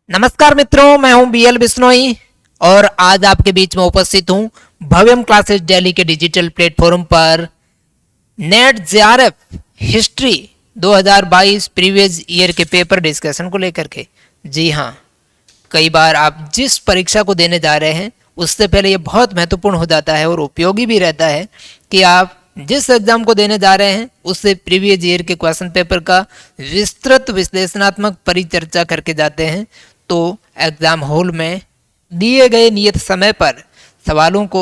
नमस्कार मित्रों, मैं हूं बीएल बिश्नोई और आज आपके बीच में उपस्थित हूं भव्यम क्लासेस दिल्ली के डिजिटल प्लेटफॉर्म पर net JRF history 2022 previous year के पेपर डिस्कशन को लेकर के। जी हां, कई बार आप जिस परीक्षा को देने जा रहे हैं उससे पहले ये बहुत महत्वपूर्ण हो जाता है और उपयोगी भी रहता है कि आप जिस एग्जाम को देने जा रहे हैं उससे प्रीवियस ईयर के क्वेश्चन पेपर का विस्तृत विश्लेषणात्मक परिचर्चा करके जाते हैं, तो एग्जाम हॉल में दिए गए नियत समय पर सवालों को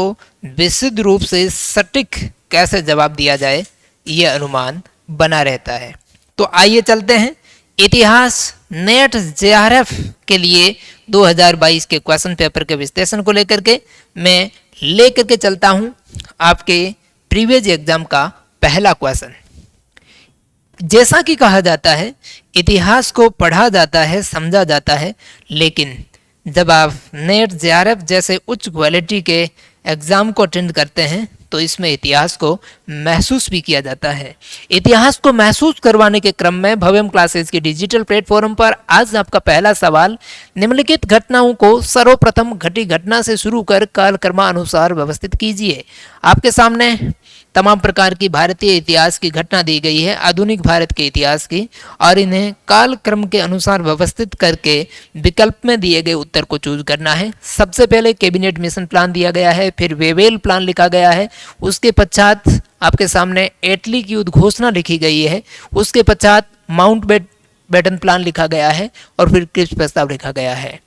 विशुद्ध रूप से सटीक कैसे जवाब दिया जाए ये अनुमान बना रहता है। तो आइए चलते हैं इतिहास नेट जेआरएफ के लिए 2022 के क्वेश्चन पेपर के विश्लेषण को लेकर के मैं लेकर के चलता हूं आपके प्रीवियस एग्जाम का पहला क्वेश्चन। जैसा कि कहा जाता है इतिहास को पढ़ा जाता है, समझा जाता है, लेकिन जब आप नेट जेआरएफ जैसे उच्च क्वालिटी के एग्ज़ाम को अटेंड करते हैं तो इसमें इतिहास को महसूस भी किया जाता है। इतिहास को महसूस करवाने के क्रम में भव्यम क्लासेस के डिजिटल प्लेटफॉर्म पर आज आपका पहला सवाल, निम्नलिखित घटनाओं को सर्वप्रथम घटी घटना से शुरू कर कालक्रमानुसार व्यवस्थित कीजिए। आपके सामने तमाम प्रकार की भारतीय इतिहास की घटना दी गई है, आधुनिक भारत के इतिहास की, और इन्हें कालक्रम के अनुसार व्यवस्थित करके विकल्प में दिए गए उत्तर को चूज करना है। सबसे पहले कैबिनेट मिशन प्लान दिया गया है, फिर वेवेल प्लान लिखा गया है, उसके पश्चात आपके सामने एटली की उद्घोषणा लिखी गई है, उसके पश्चात माउंट बेटन प्लान लिखा गया है और फिर क्रिप्स प्रस्ताव लिखा गया है।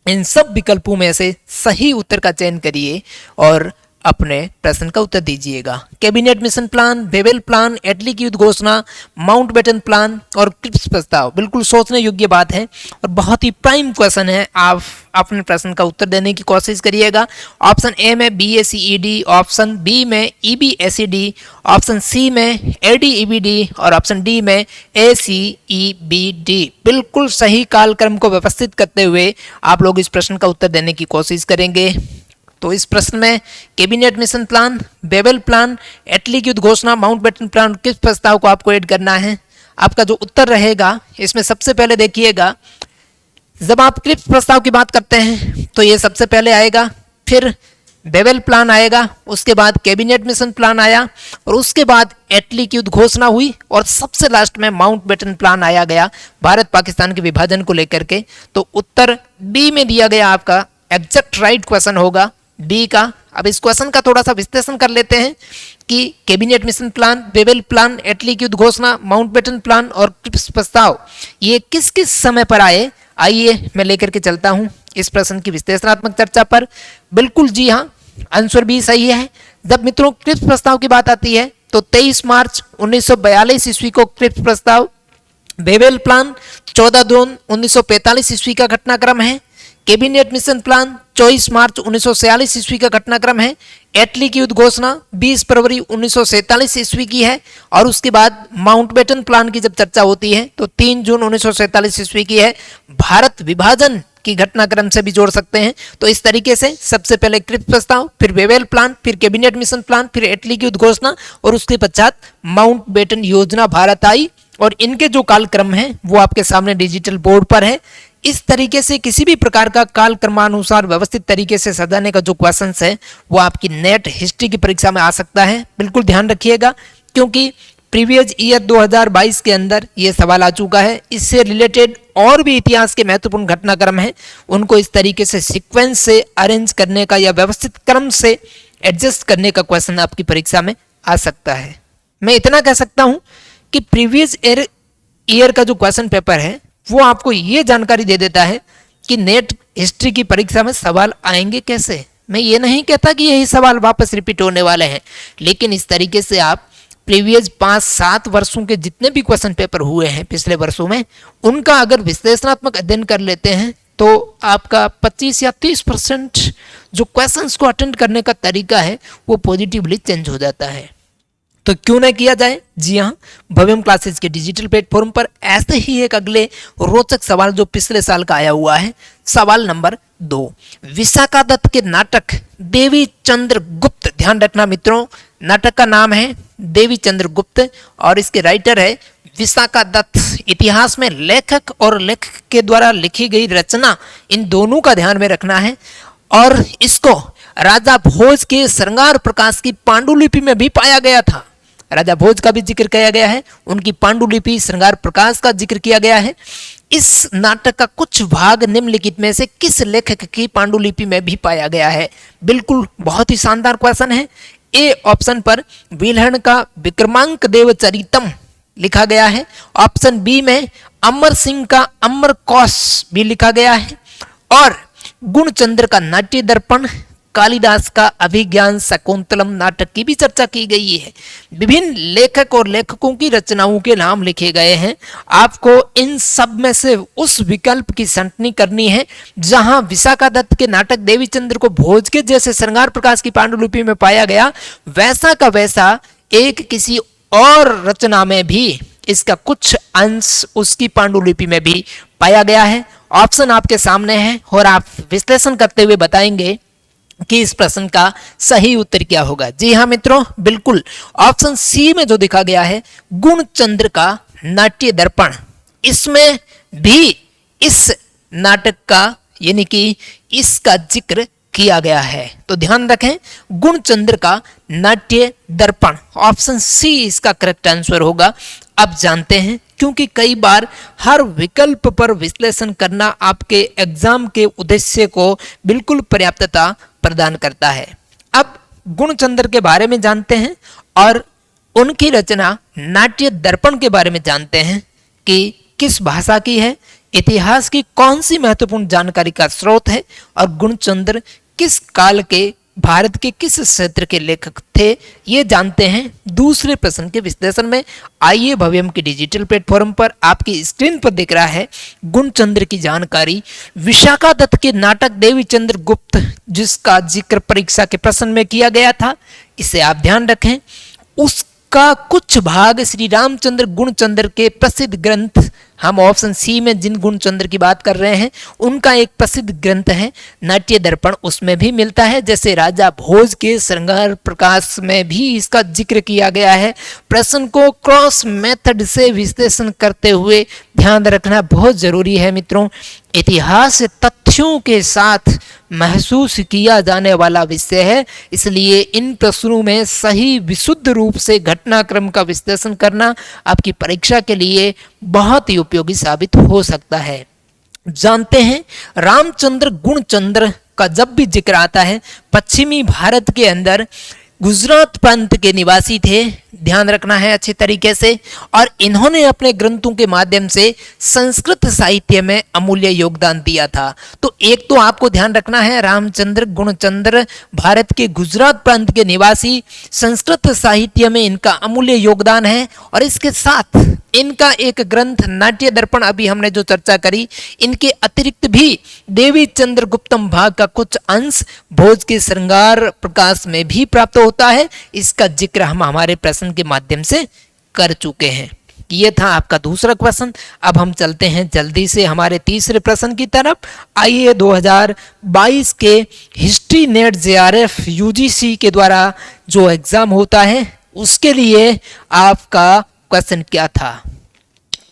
इन सब विकल्पों में से सही उत्तर का चयन करिए और अपने प्रश्न का उत्तर दीजिएगा। Cabinet mission plan, Wavell plan, Attlee की उद्घोषणा, माउंट बेटन प्लान और क्रिप्स प्रस्ताव बिल्कुल सोचने योग्य बात है और बहुत ही प्राइम क्वेश्चन है। आप अपने प्रश्न का उत्तर देने की कोशिश करिएगा। ऑप्शन ए में BACED, ऑप्शन बी में EBACD, ऑप्शन सी में ADEBD और ऑप्शन डी में ACEBD। बिल्कुल सही कालक्रम को व्यवस्थित करते हुए आप लोग इस प्रश्न का उत्तर देने की कोशिश करेंगे। तो इस प्रश्न में cabinet mission plan, Wavell plan, Attlee की उद्घोषणा, माउंट बेटन प्लान, किस प्रस्ताव को आपको ऐड करना है। आपका जो उत्तर रहेगा इसमें सबसे पहले देखिएगा, जब आप क्रिप्स प्रस्ताव की बात करते हैं तो ये सबसे पहले आएगा, फिर वेवेल प्लान आएगा, उसके बाद कैबिनेट मिशन प्लान आया और उसके बाद एटली की उद्घोषणा हुई और सबसे लास्ट में माउंट बेटन प्लान आया गया भारत पाकिस्तान के विभाजन को लेकर के। तो उत्तर बी में दिया गया आपका एग्जैक्ट राइट क्वेश्चन होगा बी का। अब इस क्वेश्चन का थोड़ा सा विश्लेषण कर लेते हैं कि cabinet mission plan, Wavell plan, Attlee की उद्घोषणा, माउंट बेटन प्लान और क्रिप्स प्रस्ताव ये किस किस समय पर आए। आइए मैं लेकर के चलता हूं इस प्रश्न की विश्लेषणात्मक चर्चा पर। बिल्कुल जी हाँ, आंसर बी सही है। जब मित्रों क्रिप्स प्रस्ताव की बात आती है तो 23 मार्च 1942 ईस्वी को क्रिप्स प्रस्ताव, वेवेल प्लान 14 जून 1945 ईस्वी का घटनाक्रम है, कैबिनेट मिशन प्लान 24 मार्च 1946 ईस्वी का घटनाक्रम है, एटली की उद्घोषणा 20 फरवरी 1947 ईस्वी की है और उसके बाद माउंट बेटन प्लान की जब चर्चा होती है तो 3 जून 1947 ईस्वी की है। भारत विभाजन की घटनाक्रम से भी जोड़ सकते हैं। तो इस तरीके से सबसे पहले क्रिप्स प्रस्ताव, फिर वेवेल प्लान, फिर कैबिनेट मिशन प्लान, फिर एटली की उद्घोषणा और उसके पश्चात माउंट बेटन योजना भारत आई और इनके जो कालक्रम है वो आपके सामने डिजिटल बोर्ड पर है। इस तरीके से किसी भी प्रकार का काल क्रमानुसार व्यवस्थित तरीके से सजाने का जो क्वेश्चन है वो आपकी नेट हिस्ट्री की परीक्षा में आ सकता है। बिल्कुल ध्यान रखिएगा क्योंकि प्रीवियस ईयर 2022 के अंदर ये सवाल आ चुका है। इससे रिलेटेड और भी इतिहास के महत्वपूर्ण घटनाक्रम हैं, उनको इस तरीके से सीक्वेंस से अरेंज करने का या व्यवस्थित क्रम से एडजस्ट करने का क्वेश्चन आपकी परीक्षा में आ सकता है। मैं इतना कह सकता हूं कि प्रीवियस ईयर का जो क्वेश्चन पेपर है वो आपको ये जानकारी दे देता है कि नेट हिस्ट्री की परीक्षा में सवाल आएंगे कैसे। मैं ये नहीं कहता कि यही सवाल वापस रिपीट होने वाले हैं, लेकिन इस तरीके से आप प्रीवियस 5-7 वर्षों के जितने भी क्वेश्चन पेपर हुए हैं पिछले वर्षों में उनका अगर विश्लेषणात्मक अध्ययन कर लेते हैं तो आपका 25 या 30% जो क्वेश्चंस को अटेंड करने का तरीका है वो पॉजिटिवली चेंज हो जाता है। तो क्यों ना किया जाए। जी हाँ, भव्यम क्लासेस के डिजिटल प्लेटफॉर्म पर ऐसे ही एक अगले रोचक सवाल जो पिछले साल का आया हुआ है। सवाल नंबर 2, विशाखा दत्त के नाटक देवी चंद्र गुप्त, ध्यान रखना मित्रों नाटक का नाम है देवी चंद्र गुप्त और इसके राइटर है विशाखा दत्त, इतिहास में लेखक और लेखक के द्वारा लिखी गई रचना, इन दोनों का ध्यान में रखना है। और इसको राजा भोज के श्रृंगार प्रकाश की पांडुलिपि में भी पाया गया था। राजा भोज का भी जिक्र किया गया है, उनकी पांडुलिपि श्रृंगार प्रकाश का जिक्र किया गया है। इस नाटक का कुछ भाग निम्नलिखित में से किस लेखक की पांडुलिपि में भी पाया गया है? बिल्कुल बहुत ही शानदार क्वेश्चन है। ए ऑप्शन पर विल्हण का विक्रमांक देव चरितम लिखा गया है। ऑप्शन बी में अमर सिंह का अमर कौश भी लिखा गया है। और गुणचंद्र का नाट्य दर्पण, कालिदास का अभिज्ञान शकुंतलम नाटक की भी चर्चा की गई है। विभिन्न लेखक और लेखकों की रचनाओं के नाम लिखे गए हैं। आपको इन सब में से उस विकल्प की छंटनी करनी है जहां विशाखा दत्त के नाटक देवीचंद्र को भोज के जैसे श्रृंगार प्रकाश की पांडुलिपि में पाया गया, वैसा का वैसा एक किसी और रचना में भी इसका कुछ अंश उसकी पांडुलिपि में भी पाया गया है। ऑप्शन आपके सामने है और आप विश्लेषण करते हुए बताएंगे कि इस प्रश्न का सही उत्तर क्या होगा। जी हाँ मित्रों, बिल्कुल ऑप्शन सी में जो दिखा गया है गुणचंद्र का नाट्य दर्पण, इसमें भी इस नाटक का यानी कि इसका जिक्र किया गया है। तो ध्यान रखें, गुणचंद्र का नाट्य दर्पण, ऑप्शन सी इसका करेक्ट आंसर होगा। अब जानते हैं, क्योंकि कई बार हर विकल्प पर विश्लेषण करना आपके एग्जाम के उद्देश्य को बिल्कुल पर्याप्तता प्रदान करता है। अब गुणचंद्र के बारे में जानते हैं और उनकी रचना नाट्य दर्पण के बारे में जानते हैं कि किस भाषा की है, इतिहास की कौन सी महत्वपूर्ण जानकारी का स्रोत है और गुणचंद्र किस काल के भारत के किस क्षेत्र के लेखक थे, ये जानते हैं दूसरे प्रश्न के विश्लेषण में। आइए भव्यम के डिजिटल प्लेटफॉर्म पर आपकी स्क्रीन पर दिख रहा है गुणचंद्र की जानकारी। विशाखा दत्त के नाटक देवीचंद्र गुप्त, जिसका जिक्र परीक्षा के प्रश्न में किया गया था, इसे आप ध्यान रखें। उसका कुछ भाग श्री रामचंद्र गुणचंद्र के प्रसिद्ध ग्रंथ, हम ऑप्शन सी में जिन गुणचंद्र की बात कर रहे हैं उनका एक प्रसिद्ध ग्रंथ है नाट्य दर्पण, उसमें भी मिलता है। जैसे राजा भोज के श्रृंगार प्रकाश में भी इसका जिक्र किया गया है। प्रश्न को क्रॉस मेथड से विश्लेषण करते हुए ध्यान रखना बहुत जरूरी है मित्रों। इतिहास तथ्यों के साथ महसूस किया जाने वाला विषय है, इसलिए इन प्रश्नों में सही विशुद्ध रूप से घटनाक्रम का विश्लेषण करना आपकी परीक्षा के लिए बहुत ही उपयोगी साबित हो सकता है। जानते हैं, रामचंद्र गुणचंद्र का जब भी जिक्र आता है पश्चिमी भारत के अंदर गुजरात प्रांत के निवासी थे, ध्यान रखना है अच्छे तरीके से, और इन्होंने अपने ग्रंथों के माध्यम से संस्कृत साहित्य में अमूल्य योगदान दिया था। तो एक तो आपको ध्यान रखना है, रामचंद्र गुणचंद्र भारत के गुजरात प्रांत के निवासी, संस्कृत साहित्य में इनका अमूल्य योगदान है। और इसके साथ इनका एक ग्रंथ नाट्य दर्पण, अभी हमने जो चर्चा करी, इनके अतिरिक्त भी देवीचंद्र गुप्तम भाग का कुछ अंश भोज के श्रृंगार प्रकाश में भी प्राप्त होता है। इसका जिक्र हम हमारे प्रश्न के माध्यम से कर चुके हैं। ये था आपका दूसरा क्वेश्चन। अब हम चलते हैं जल्दी से हमारे तीसरे प्रश्न की तरफ। आइए 2022 के हिस्ट्री नेट जेआरएफ यूजीसी के द्वारा जो एग्जाम होता है उसके लिए आपका क्वेश्चन क्या था।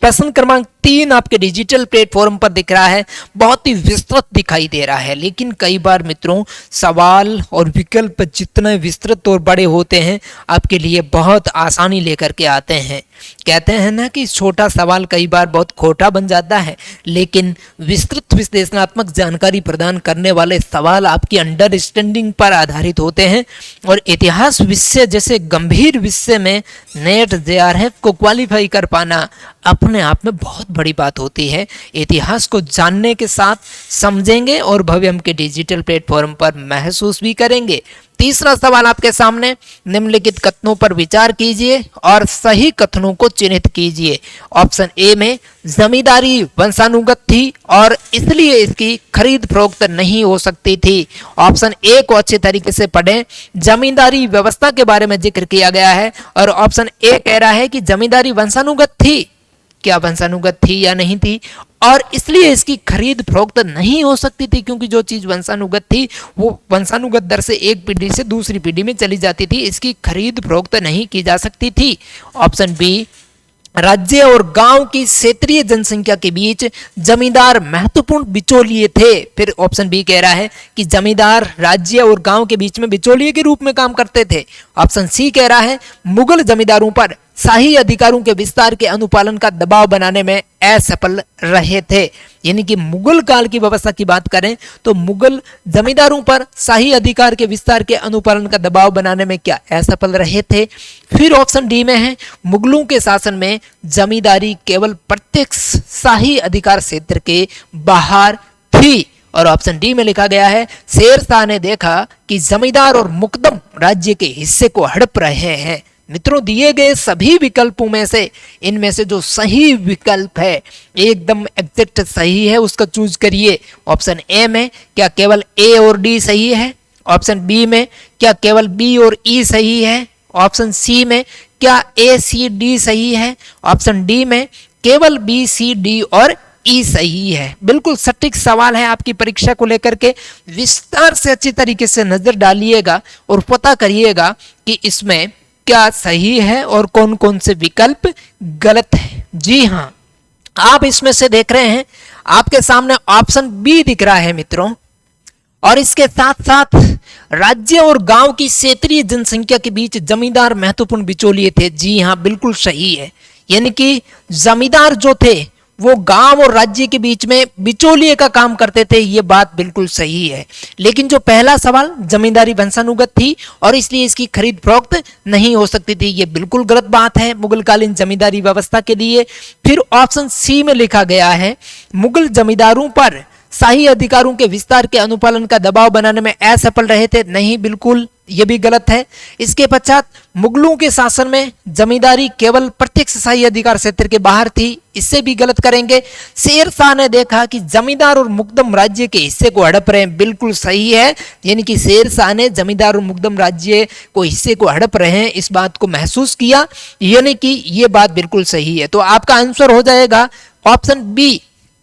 प्रश्न क्रमांक 3 आपके डिजिटल प्लेटफॉर्म पर दिख रहा है, बहुत ही विस्तृत दिखाई दे रहा है, लेकिन कई बार मित्रों सवाल और विकल्प जितने विस्तृत और बड़े होते हैं आपके लिए बहुत आसानी लेकर के आते हैं। कहते हैं ना कि छोटा सवाल कई बार बहुत खोटा बन जाता है, लेकिन विस्तृत विश्लेषणात्मक जानकारी प्रदान करने वाले सवाल आपकी अंडरस्टैंडिंग पर आधारित होते हैं। और इतिहास विषय जैसे गंभीर विषय में नेट जेआरएफ को क्वालिफाई कर पाना अपने आप में बहुत बड़ी बात होती है। इतिहास को जानने के साथ समझेंगे और भव्यम के डिजिटल प्लेटफॉर्म पर महसूस भी करेंगे। तीसरा सवाल आपके सामने, निम्नलिखित कथनों पर विचार कीजिए और सही कथनों को चिन्हित कीजिए। ऑप्शन ए में जमींदारी वंशानुगत थी और इसलिए इसकी खरीद फरोख्त नहीं हो सकती थी। ऑप्शन ए को अच्छे तरीके से पढ़ें, जमींदारी व्यवस्था के बारे में जिक्र किया गया है और ऑप्शन ए कह रहा है कि जमींदारी वंशानुगत थी। क्या वंशानुगत थी या नहीं थी, और इसलिए इसकी खरीद फरोख्त नहीं हो सकती थी, क्योंकि जो चीज वंशानुगत थी वो वंशानुगत दर से एक पीढ़ी से दूसरी पीढ़ी में चली जाती थी, इसकी खरीद फरोख्त नहीं की जा सकती थी। ऑप्शन बी राज्य और गांव की क्षेत्रीय जनसंख्या के बीच जमींदार महत्वपूर्ण बिचौलिए थे। फिर ऑप्शन बी कह रहा है कि जमींदार राज्य और गांव के बीच में बिचौलिए के रूप में काम करते थे। ऑप्शन सी कह रहा है मुगल जमींदारों पर शाही अधिकारों के विस्तार के अनुपालन का दबाव बनाने में असफल रहे थे। यानी कि मुगल काल की व्यवस्था की बात करें तो मुगल जमींदारों पर शाही अधिकार के विस्तार के अनुपालन का दबाव बनाने में क्या असफल रहे थे। फिर ऑप्शन डी में है मुगलों के शासन में जमींदारी केवल प्रत्यक्ष शाही अधिकार क्षेत्र के बाहर थी। और ऑप्शन डी में लिखा गया है शेर शाह ने देखा कि जमींदार और मुकदम राज्य के हिस्से को हड़प रहे हैं। मित्रों, दिए गए सभी विकल्पों में से इनमें से जो सही विकल्प है एकदम एग्जैक्ट सही है उसका चूज करिए। ऑप्शन ए में क्या केवल ए और डी सही है? ऑप्शन बी में क्या केवल बी और ई सही है? ऑप्शन सी में क्या ए सी डी सही है? ऑप्शन डी में केवल बी सी डी और ई सही है। बिल्कुल सटीक सवाल है, आपकी परीक्षा को लेकर के विस्तार से अच्छी तरीके से नजर डालिएगा और पता करिएगा कि इसमें क्या सही है और कौन कौन से विकल्प गलत है। जी हाँ, आप इसमें से देख रहे हैं आपके सामने ऑप्शन बी दिख रहा है मित्रों, और इसके साथ साथ राज्य और गांव की क्षेत्रीय जनसंख्या के बीच जमींदार महत्वपूर्ण बिचौलिए थे। जी हाँ, बिल्कुल सही है। यानी कि जमींदार जो थे वो गांव और राज्य के बीच में बिचौलिए का काम करते थे, ये बात बिल्कुल सही है। लेकिन जो पहला सवाल जमींदारी वंशानुगत थी और इसलिए इसकी खरीद फरोख्त नहीं हो सकती थी, ये बिल्कुल गलत बात है मुगलकालीन जमींदारी व्यवस्था के लिए। फिर ऑप्शन सी में लिखा गया है मुगल जमींदारों पर शाही अधिकारों के विस्तार के अनुपालन का दबाव बनाने में असफल रहे थे, नहीं, बिल्कुल ये भी गलत है। इसके पश्चात मुगलों के शासन में जमींदारी केवल प्रत्यक्ष शाही अधिकार क्षेत्र के बाहर थी, इससे भी गलत करेंगे। शेर शाह ने देखा कि जमींदार और मुकदम राज्य के हिस्से को हड़प रहे हैं, बिल्कुल सही है। यानी कि शेर शाह ने जमींदार और मुकदम राज्य को हिस्से को हड़प रहे हैं इस बात को महसूस किया, यानी कि ये बात बिल्कुल सही है। तो आपका आंसर हो जाएगा ऑप्शन बी,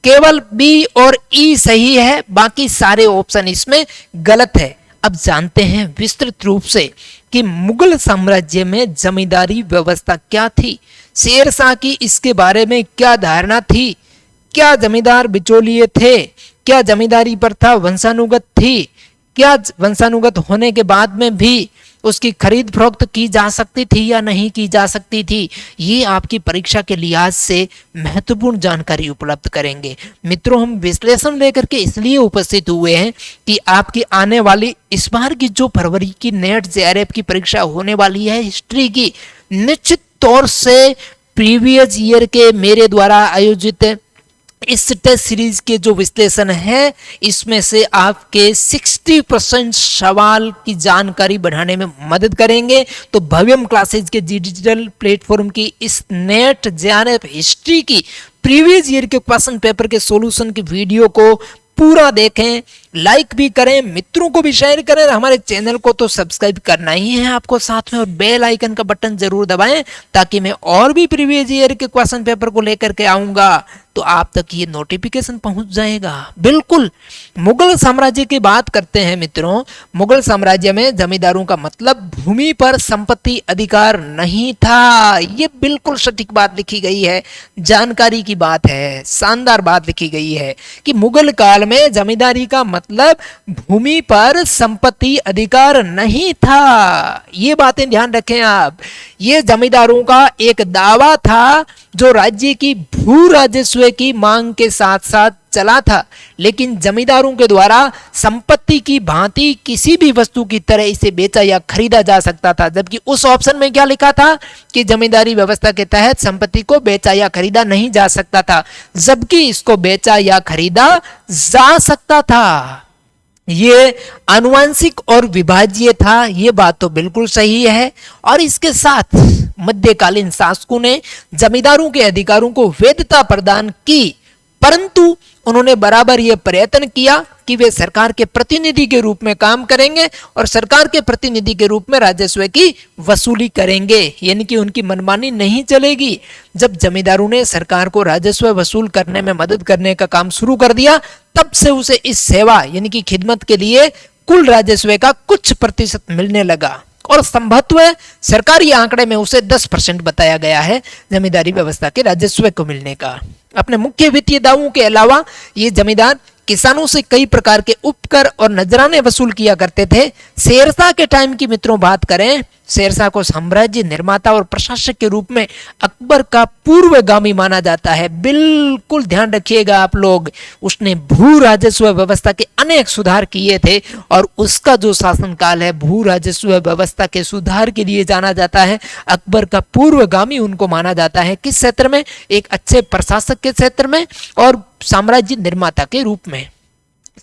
केवल बी और ई सही है, बाकी सारे ऑप्शन इसमें गलत है। अब जानते हैं विस्तृत रूप से कि मुगल साम्राज्य में जमींदारी व्यवस्था क्या थी, शेर शाह की इसके बारे में क्या धारणा थी, क्या जमींदार बिचौलिए थे, क्या जमींदारी प्रथा वंशानुगत थी, क्या वंशानुगत होने के बाद में भी उसकी खरीद फरोख्त की जा सकती थी या नहीं की जा सकती थी। ये आपकी परीक्षा के लिहाज से महत्वपूर्ण जानकारी उपलब्ध करेंगे। मित्रों, हम विश्लेषण लेकर के इसलिए उपस्थित हुए हैं कि आपकी आने वाली इस बार की जो फरवरी की नेट जेआरएफ की परीक्षा होने वाली है हिस्ट्री की, निश्चित तौर से प्रीवियस ईयर के मेरे द्वारा आयोजित इस टेस्ट सीरीज के जो विश्लेषण है इसमें से आपके 60% सवाल की जानकारी बढ़ाने में मदद करेंगे। तो भव्यम क्लासेज के डिजिटल प्लेटफॉर्म की इस नेट जेआरएफ हिस्ट्री की प्रीवियस ईयर के क्वेश्चन पेपर के सॉल्यूशन की वीडियो को पूरा देखें, लाइक भी करें, मित्रों को भी शेयर करें, हमारे चैनल को तो सब्सक्राइब करना ही है आपको साथ में, और बेल आइकन का बटन जरूर दबाएं ताकि मैं और भी प्रीवियस ईयर के क्वेश्चन पेपर को लेकर के आऊंगा तो आप तक ये नोटिफिकेशन पहुंच जाएगा। बिल्कुल, मुगल साम्राज्य की बात करते हैं मित्रों। मुगल साम्राज्य में जमींदारों का मतलब भूमि पर संपत्ति अधिकार नहीं था, ये बिल्कुल सटीक बात लिखी गई है, जानकारी की बात है, शानदार बात लिखी गई है कि मुगल काल में जमींदारी का मतलब भूमि पर संपत्ति अधिकार नहीं था। ये बातें ध्यान रखें आप। ये जमींदारों का एक दावा था जो राज्य की भू राजस्व की मांग के साथ साथ चला था, लेकिन जमींदारों के द्वारा संपत्ति की भांति किसी भी वस्तु की तरह इसे बेचा या खरीदा जा सकता था। जबकि उस ऑप्शन में क्या लिखा था कि जमींदारी व्यवस्था के तहत संपत्ति को बेचा या खरीदा नहीं जा सकता था, जबकि इसको बेचा या खरीदा जा सकता था। ये आनुवंशिक और विभाज्य था, ये बात तो बिल्कुल सही है। और इसके साथ मध्यकालीन शासकों ने जमींदारों के अधिकारों को वैधता प्रदान की, परंतु उन्होंने बराबर ये प्रयत्न किया कि वे सरकार के प्रतिनिधि के रूप में काम करेंगे और सरकार के प्रतिनिधि के रूप में राजस्व की वसूली करेंगे, यानी कि उनकी मनमानी नहीं चलेगी। जब जमींदारों ने सरकार को राजस्व वसूल करने में मदद करने का काम शुरू कर दिया, तब से उसे इस सेवा यानी कि खिदमत के लिए कुल राजस्व का कुछ प्रतिशत मिलने लगा। और संभवतः सरकारी आंकड़े में उसे 10% बताया गया है जमींदारी व्यवस्था के राजस्व को मिलने का। अपने मुख्य वित्तीय दावों के अलावा ये जमींदार किसानों से कई प्रकार के उपकर और नजराने वसूल किया करते थे। शेरशाह के टाइम की मित्रों बात करें, शेरशाह को साम्राज्य निर्माता और प्रशासक के रूप में अकबर का पूर्वगामी माना जाता है। बिल्कुल ध्यान रखिएगा आप लोग, उसने भू राजस्व व्यवस्था के अनेक सुधार किए थे और उसका जो शासनकाल है भू राजस्व व्यवस्था के सुधार के लिए जाना जाता है। अकबर का पूर्वगामी उनको माना जाता है। किस क्षेत्र में? एक अच्छे प्रशासक के क्षेत्र में और साम्राज्य निर्माता के रूप में।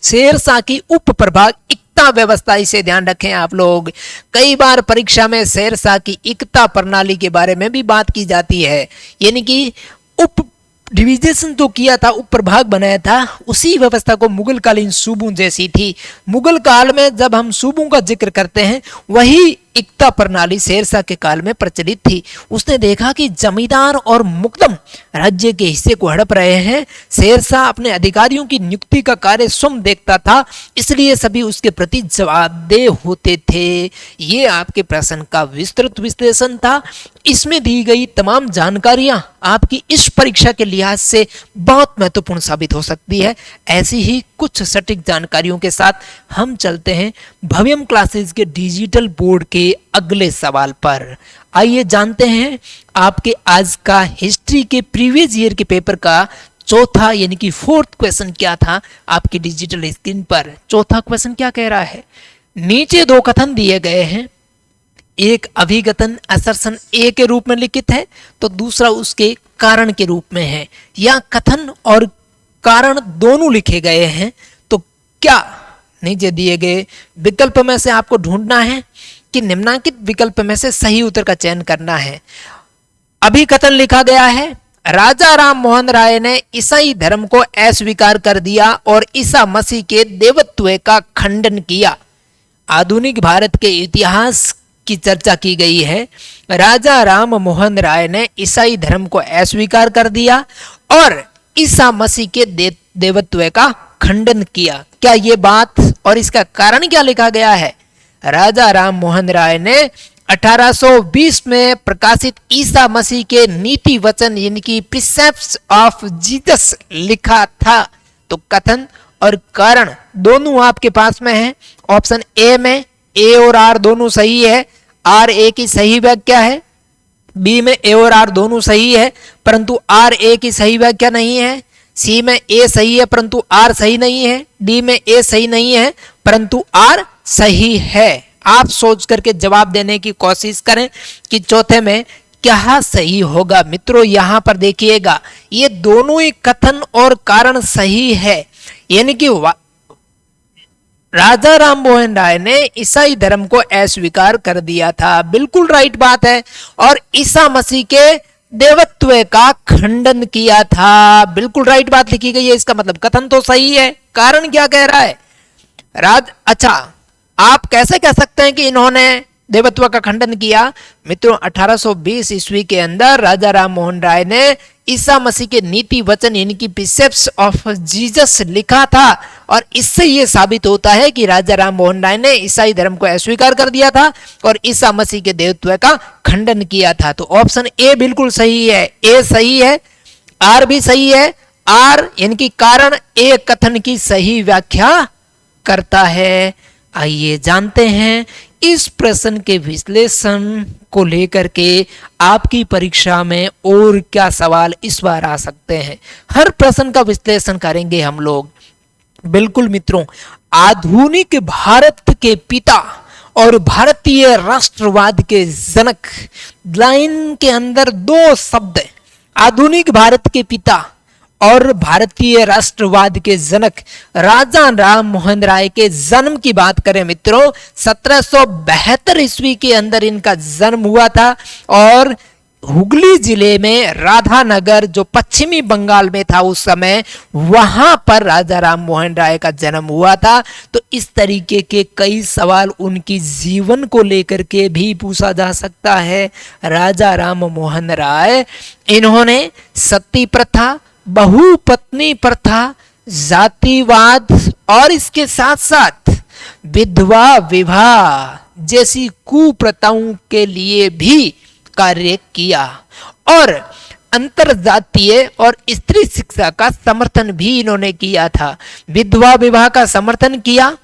शेरशाह की उप प्रभाग इक्ता व्यवस्था, इसे ध्यान रखें आप लोग। कई बार परीक्षा में शेरशाह की इक्ता प्रणाली के बारे में भी बात की जाती है, यानी कि उप डिविजेशन तो किया था, उप प्रभाग बनाया था, उसी व्यवस्था को मुगल कालीन सूबों जैसी थी। मुगल काल में जब हम सूबों का जिक्र करते हैं वही इक्ता प्रणाली शेरशाह के काल में प्रचलित थी। उसने देखा कि जमींदार और मुकदम राज्य के हिस्से को हड़प रहे हैं। शेरशाह अपने अधिकारियों की नियुक्ति का कार्य स्वयं देखता था, इसलिए सभी उसके प्रति जवाबदेह होते थे। ये आपके प्रश्न का विस्तृत विश्लेषण था। इसमें दी गई तमाम जानकारियां आपकी इस परीक्षा के लिहाज से बहुत महत्वपूर्ण साबित हो सकती है। ऐसी ही कुछ सटीक जानकारियों के साथ हम चलते हैं भव्यम क्लासेस के डिजिटल बोर्ड के अगले सवाल पर। आइए जानते हैं आपके आज का हिस्ट्री के प्रीवियस ईयर के पेपर का चौथा यानी कि फोर्थ क्वेश्चन क्या था आपकी डिजिटल स्क्रीन पर। चौथा क्वेश्चन क्या कह रहा है? नीचे दो कथन दिए गए हैं, एक अभिकथन असर्शन ए के रूप में लिखित है तो दूसरा उसके कारण के रूप में है। या कथन और कारण दोनों लिखे गए हैं, तो क्या नीचे दिए गए विकल्प में से आपको ढूंढना है कि निम्नलिखित विकल्प में से सही उत्तर का चयन करना है। अभिकथन लिखा गया है, राजा राम मोहन राय ने ईसाई धर्म को अस्वीकार कर दिया और ईसा मसीह के देवत्व का खंडन किया। आधुनिक भारत के इतिहास की चर्चा की गई है। राजा राम मोहन राय ने ईसाई धर्म को अस्वीकार कर दिया और ईसा मसीह के देवत्व का खंडन किया। क्या ये बात और इसका कारण क्या लिखा गया है? राजा राम मोहन राय ने 1820 में प्रकाशित ईसा मसीह के नीति वचन यानी कि प्रिसेप्ट्स ऑफ जीसस लिखा था। तो कथन और कारण दोनों आपके पास में है। ऑप्शन ए में ए और आर दोनों सही है, आर ए की सही व्याख्या है। बी में ए और आर दोनों सही है परंतु आर ए की सही व्याख्या नहीं है। सी में ए सही है परंतु आर सही नहीं है। डी में ए सही नहीं है परंतु आर सही है। आप सोच करके जवाब देने की कोशिश करें कि चौथे में क्या सही होगा। मित्रों यहां पर देखिएगा, ये दोनों ही कथन और कारण सही है, यानी कि राजा राम मोहन राय ने ईसाई धर्म को अस्वीकार कर दिया था, बिल्कुल राइट बात है। और ईसा मसीह के देवत्व का खंडन किया था, बिल्कुल राइट बात लिखी गई है। इसका मतलब कथन तो सही है, कारण क्या कह रहा है? अच्छा, आप कैसे कह सकते हैं कि इन्होंने देवत्व का खंडन किया? मित्रों 1820 ईस्वी के अंदर राजा राम मोहन राय ने ईसा मसीह के नीति वचन यानी कि प्रिसेप्ट्स ऑफ जीसस लिखा था और इससे यह साबित होता है कि राजा राम मोहन राय ने ईसाई धर्म को अस्वीकार कर दिया था और ईसा मसीह के देवत्व का खंडन किया था। तो ऑप्शन ए बिल्कुल सही है, ए सही है, आर भी सही है। आर यानी कि कारण ए कथन की सही व्याख्या करता है। आइए जानते हैं इस प्रश्न के विश्लेषण को लेकर के आपकी परीक्षा में और क्या सवाल इस बार आ सकते हैं। हर प्रश्न का विश्लेषण करेंगे हम लोग। बिल्कुल मित्रों, आधुनिक भारत के पिता और भारतीय राष्ट्रवाद के जनक, लाइन के अंदर दो शब्द, आधुनिक भारत के पिता और भारतीय राष्ट्रवाद के जनक राजा राम मोहन राय के जन्म की बात करें मित्रों, 1772 ईस्वी के अंदर इनका जन्म हुआ था और हुगली जिले में राधानगर जो पश्चिमी बंगाल में था उस समय, वहां पर राजा राम मोहन राय का जन्म हुआ था। तो इस तरीके के कई सवाल उनकी जीवन को लेकर के भी पूछा जा सकता है। राजा राम मोहन राय इन्होंने सती प्रथा, बहुपत्नी प्रथा, जातिवाद और इसके साथ साथ विधवा विवाह जैसी कुप्रथाओं के लिए भी कार्य किया और अंतरजातीय और स्त्री शिक्षा का समर्थन भी इन्होंने किया था। विधवा विवाह का समर्थन किया,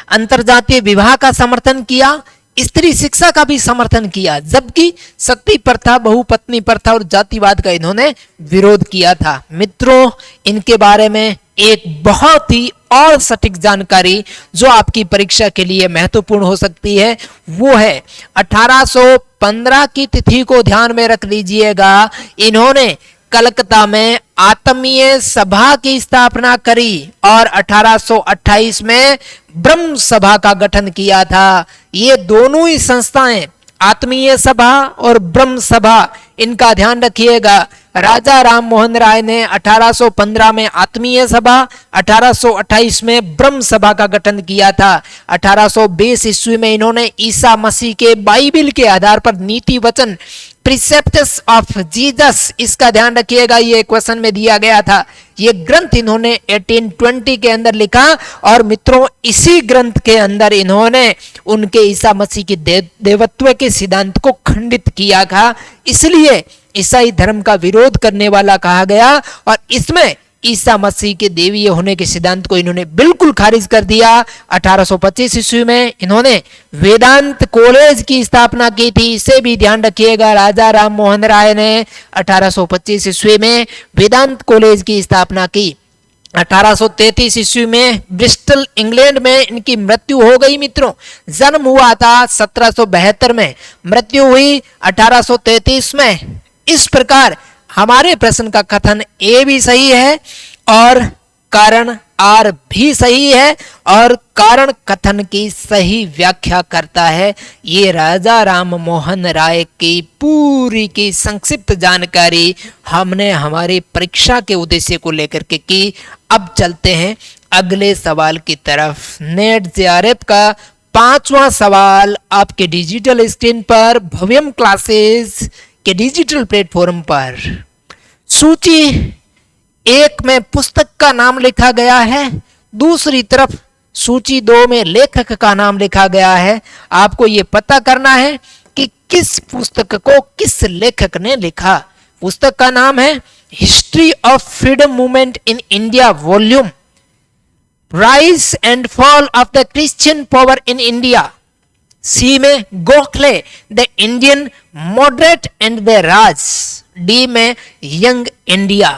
अंतरजातीय विवाह का समर्थन किया, स्त्री शिक्षा का भी समर्थन किया, जबकि सती प्रथा, बहुपत्नी प्रथा और जातिवाद का इन्होंने विरोध किया था। मित्रों, इनके बारे में एक बहुत ही और सटीक जानकारी जो आपकी परीक्षा के लिए महत्वपूर्ण हो सकती है वो है 1815 की तिथि को ध्यान में रख लीजिएगा। इन्होंने कलकत्ता में आत्मीय सभा की स्थापना करी और 1828 में ब्रह्म सभा का गठन किया था। ये दोनों ही संस्थाएं, आत्मीय सभा और ब्रह्म सभा, इनका ध्यान रखिएगा। राजा राम मोहन राय ने 1815 में आत्मीय सभा, 1828 में ब्रह्म सभा का गठन किया था। 1820 ईस्वी में इन्होंने ईसा मसीह के बाइबिल के आधार पर नीति वचन प्रिसेप्ट्स ऑफ जीसस, इसका ध्यान रखिएगा, ये क्वेश्चन में दिया गया था। ये ग्रंथ इन्होंने 1820 के अंदर लिखा और मित्रों इसी ग्रंथ के अंदर इन्होंने उनके ईसा मसीह की देवत्व के सिद्धांत को खंडित किया था। इसलिए ईसाई धर्म का विरोध करने वाला कहा गया और इसमें ईसा मसीह के देवीय होने के सिद्धांत को इन्होंने बिल्कुल खारिज कर दिया। 1825 ईस्वी में इन्होंने वेदांत कॉलेज की स्थापना की थी, इसे भी ध्यान रखिएगा। राजा राम मोहन राय ने 1825 ईस्वी में वेदांत कॉलेज की स्थापना की। 1833 ईस्वी में ब्रिस्टल इंग्लैंड में इनकी मृत्यु हो गई। मित्रों, जन्म हुआ था 1772 में, मृत्यु हुई 1833 में। इस प्रकार हमारे प्रश्न का कथन ए भी सही है और कारण आर भी सही है और कारण कथन की सही व्याख्या करता है। ये राजा राम मोहन राय की पूरी की संक्षिप्त जानकारी हमने हमारी परीक्षा के उद्देश्य को लेकर के की। अब चलते हैं अगले सवाल की तरफ। नेट जेआरएफ का 5वां सवाल आपके डिजिटल स्क्रीन पर भव्यम क्लासेस के डिजिटल प्लेटफॉर्म पर। सूची 1 में पुस्तक का नाम लिखा गया है, दूसरी तरफ सूची 2 में लेखक का नाम लिखा गया है। आपको यह पता करना है कि किस पुस्तक को किस लेखक ने लिखा। पुस्तक का नाम है history of freedom movement in India volume, rise and fall of the Christian power in India. C में Gokhale the Indian moderate and the Raj. D में यंग इंडिया।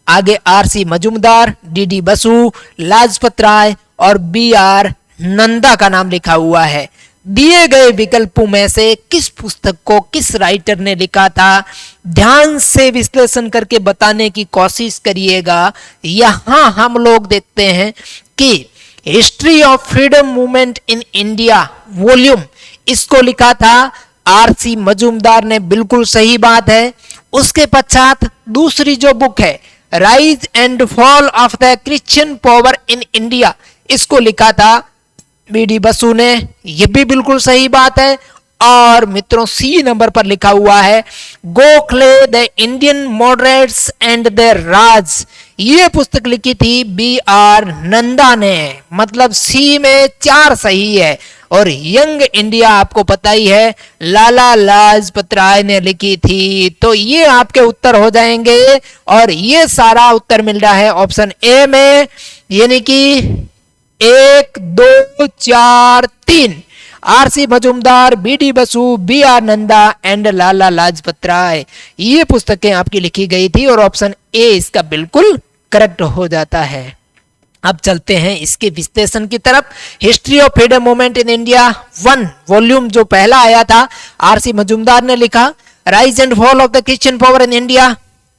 आगे आरसी मजूमदार, डीडी बसु, लाजपत राय और बीआर नंदा का नाम लिखा हुआ है। दिए गए विकल्पों में से किस पुस्तक को किस राइटर ने लिखा था, ध्यान से विश्लेषण करके बताने की कोशिश करिएगा। यहां हम लोग देखते हैं कि history of freedom movement in India volume, इसको लिखा था आरसी मजूमदार ने, बिल्कुल सही बात है। उसके पश्चात दूसरी जो बुक है rise and fall of the Christian power in India, इसको लिखा था बीडी बसु ने, यह भी बिल्कुल सही बात है। और मित्रों सी नंबर पर लिखा हुआ है Gokhale the Indian moderates and the Raj, ये पुस्तक लिखी थी बीआर नंदा ने। मतलब सी में 4 सही है। और यंग इंडिया आपको पता ही है लाला लाजपत राय ने लिखी थी। तो ये आपके उत्तर हो जाएंगे और ये सारा उत्तर मिल रहा है ऑप्शन ए में, यानी कि 1 2 4 3 RC Majumdar, BD Basu, BR Nanda and Lala Lajpat Rai, ये पुस्तकें आपकी लिखी गई थी और ऑप्शन ए इसका बिल्कुल करेक्ट हो जाता है। अब चलते हैं इसके विश्लेषण की तरफ। History of freedom movement in India 1 volume जो पहला आया था आरसी मजूमदार ने लिखा, rise and fall of the Christian power in India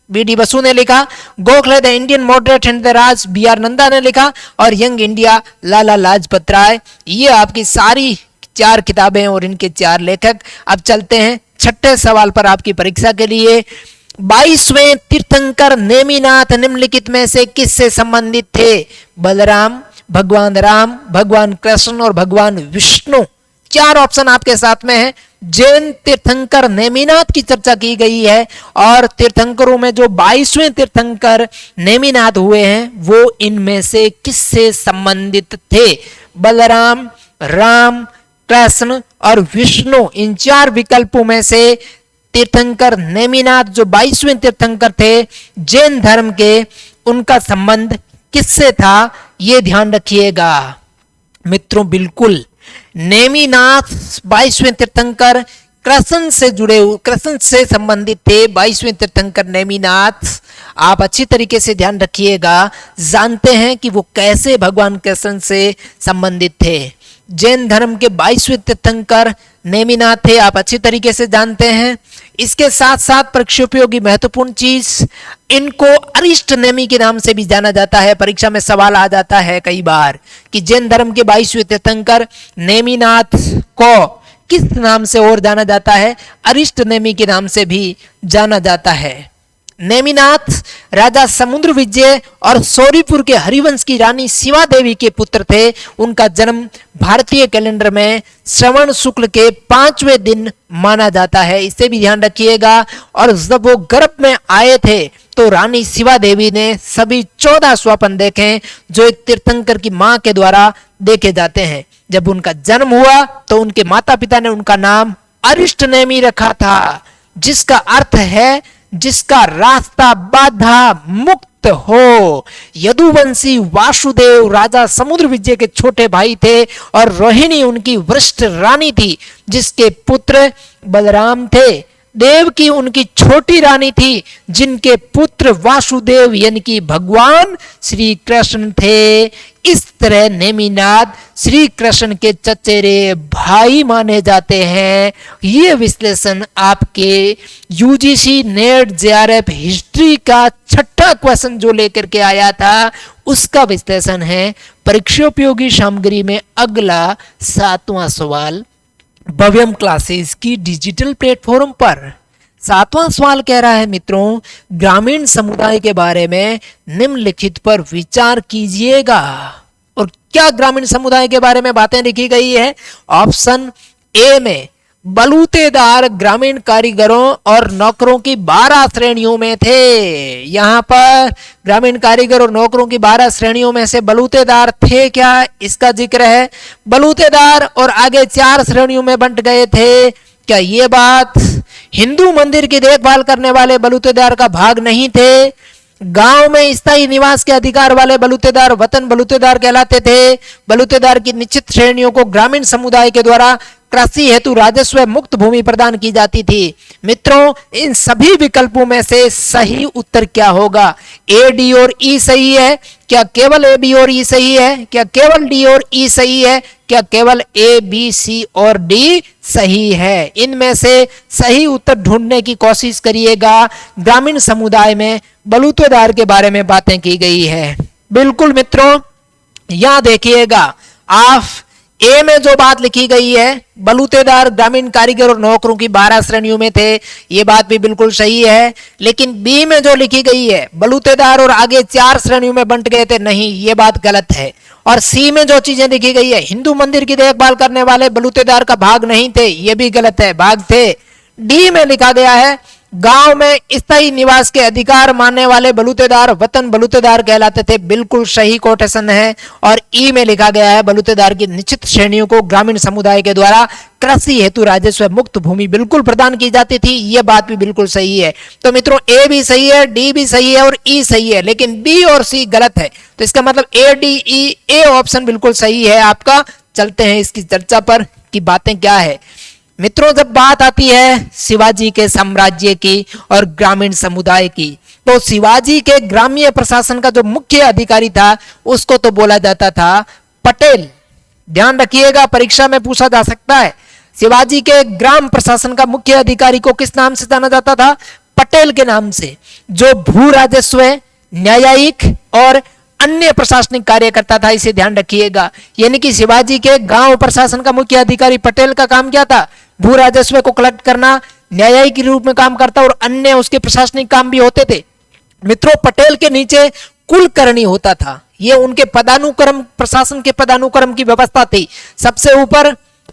BD Basu ने लिखा, Gokhale the Indian moderate and the Raj BR Nanda ने लिखा और यंग इंडिया लाला लाजपत राय। ये आपकी सारी 4 किताबें और इनके 4 लेखक। अब चलते हैं 6ठे सवाल पर आपकी परीक्षा के लिए। 22वें तीर्थंकर नेमिनाथ निम्नलिखित में से किससे संबंधित थे? बलराम, भगवान राम, भगवान कृष्ण और भगवान विष्णु। 4 ऑप्शन आपके साथ में है। जैन तीर्थंकर नेमिनाथ की चर्चा की गई है और तीर्थंकरों में जो 22वें तीर्थंकर नेमिनाथ हुए हैं वो इनमें से किससे संबंधित थे? बलराम, राम, कृष्ण और विष्णु, इन 4 विकल्पों में से तीर्थंकर नेमिनाथ जो 22वें तीर्थंकर थे जैन धर्म के, उनका संबंध किससे था, यह ध्यान रखिएगा मित्रों। बिल्कुल नेमिनाथ 22वें तीर्थंकर कृष्ण से जुड़े, कृष्ण से संबंधित थे 22वें तीर्थंकर नेमिनाथ। आप अच्छी तरीके से ध्यान रखिएगा, जानते हैं कि वो कैसे भगवान कृष्ण से संबंधित थे। जैन धर्म के 22वें तीर्थंकर नेमिनाथ थे, आप अच्छी तरीके से जानते हैं। इसके साथ साथ परीक्षोपयोगी महत्वपूर्ण चीज, इनको अरिष्ट नेमि के नाम से भी जाना जाता है। परीक्षा में सवाल आ जाता है कई बार कि जैन धर्म के 22वें तीर्थंकर नेमिनाथ को किस नाम से और जाना जाता है, अरिष्ट नेमि के नाम से भी जाना जाता है। नेमिनाथ राजा समुद्र विजय और सौरीपुर के हरिवंश की रानी शिवा देवी के पुत्र थे। उनका जन्म भारतीय कैलेंडर में श्रवण शुक्ल के 5वें दिन माना जाता है, इसे भी ध्यान रखिएगा। और जब वो गर्भ में आए थे तो रानी शिवा देवी ने सभी 14 स्वप्न देखे जो एक तीर्थंकर की मां के द्वारा देखे जाते हैं। जब उनका जन्म हुआ तो उनके माता पिता ने उनका नाम अरिष्ट नेमि रखा था, जिसका अर्थ है जिसका रास्ता बाधा मुक्त हो। यदुवंशी वासुदेव राजा समुद्र विजय के छोटे भाई थे और रोहिणी उनकी वरिष्ठ रानी थी, जिसके पुत्र बलराम थे। देवकी उनकी छोटी रानी थी, जिनके पुत्र वासुदेव यानी कि भगवान श्री कृष्ण थे। इस तरह नेमिनाथ श्री कृष्ण के चचेरे भाई माने जाते हैं। ये विश्लेषण आपके यूजीसी नेट जेआरएफ हिस्ट्री का 6ठा क्वेश्चन जो लेकर के आया था, उसका विश्लेषण है परीक्षोपयोगी सामग्री में अगला 7वां सवाल भव्यम क्लासेस की डिजिटल प्लेटफॉर्म पर। 7वां सवाल कह रहा है मित्रों, ग्रामीण समुदाय के बारे में निम्नलिखित पर विचार कीजिएगा। और क्या ग्रामीण समुदाय के बारे में बातें लिखी गई है? ऑप्शन ए में बलूतेदार ग्रामीण कारीगरों और नौकरों की 12 श्रेणियों में थे। यहां पर ग्रामीण कारीगर और नौकरों की 12 श्रेणियों में से बलूतेदार थे क्या, इसका जिक्र है। बलूतेदार और आगे 4 श्रेणियों में बंट गए थे। क्या ये बात हिंदू मंदिर की देखभाल करने वाले बलूतेदार का भाग नहीं थे? गांव में स्थायी निवास के अधिकार वाले बलूतेदार वतन बलूतेदार कहलाते थे। बलूतेदार की निश्चित श्रेणियों को ग्रामीण समुदाय के द्वारा कृषि हेतु राजस्व मुक्त भूमि प्रदान की जाती थी। मित्रों, इन सभी विकल्पों में से सही उत्तर क्या होगा? ए, डी और ई सही है क्या? केवल ए, बी और ई सही है क्या? केवल डी और ई सही है क्या? केवल ए, बी, सी और डी सही है? इनमें से सही उत्तर ढूंढने की कोशिश करिएगा। ग्रामीण समुदाय में बलूतेदार के बारे में बातें की गई है। बिल्कुल मित्रों, यहां देखिएगा, आप ए में जो बात लिखी गई है, बलूतेदार ग्रामीण कारीगर और नौकरों की 12 श्रेणियों में थे, ये बात भी बिल्कुल सही है। लेकिन बी में जो लिखी गई है, बलूतेदार और आगे 4 श्रेणियों में बंट गए थे, नहीं, ये बात गलत है। और सी में जो चीजें लिखी गई है, हिंदू मंदिर की देखभाल करने वाले बलूतेदार का भाग नहीं थे, ये भी गलत है, भाग थे। डी में लिखा गया है गांव में स्थायी निवास के अधिकार मानने वाले बलूतेदार वतन बलूतेदार कहलाते थे, बिल्कुल सही कोटेशन है। और ई में लिखा गया है बलूतेदार की निश्चित श्रेणियों को ग्रामीण समुदाय के द्वारा कृषि हेतु राजस्व मुक्त भूमि बिल्कुल प्रदान की जाती थी, यह बात भी बिल्कुल सही है। तो मित्रों, ए भी सही है, डी भी सही है और ई सही है, लेकिन बी और सी गलत है। तो इसका मतलब ए, डी, ई, ए ऑप्शन बिल्कुल सही है आपका। चलते हैं इसकी चर्चा पर कि बातें क्या है। मित्रों, जब बात आती है शिवाजी के साम्राज्य की और ग्रामीण समुदाय की, तो शिवाजी के ग्रामीण प्रशासन का जो मुख्य अधिकारी था उसको तो बोला जाता था पटेल। ध्यान रखिएगा, परीक्षा में पूछा जा सकता है। शिवाजी के ग्राम प्रशासन का मुख्य अधिकारी को किस नाम से जाना जाता था? पटेल के नाम से, जो भू राजस्व, न्यायिक और अन्य प्रशासनिक कार्य करता था, इसे ध्यान रखिएगा। यानी कि शिवाजी के गांव प्रशासन का मुख्य अधिकारी पटेल का काम क्या था? भू राजस्व को कलेक्ट करना, न्यायिक के रूप में काम करता और अन्य उसके प्रशासनिक काम भी होते थे। मित्रों, पटेल के नीचे कुलकर्णी होता था, ये उनके पदानुक्रम, प्रशासन के पदानुक्रम की व्यवस्था थी। सबसे ऊपर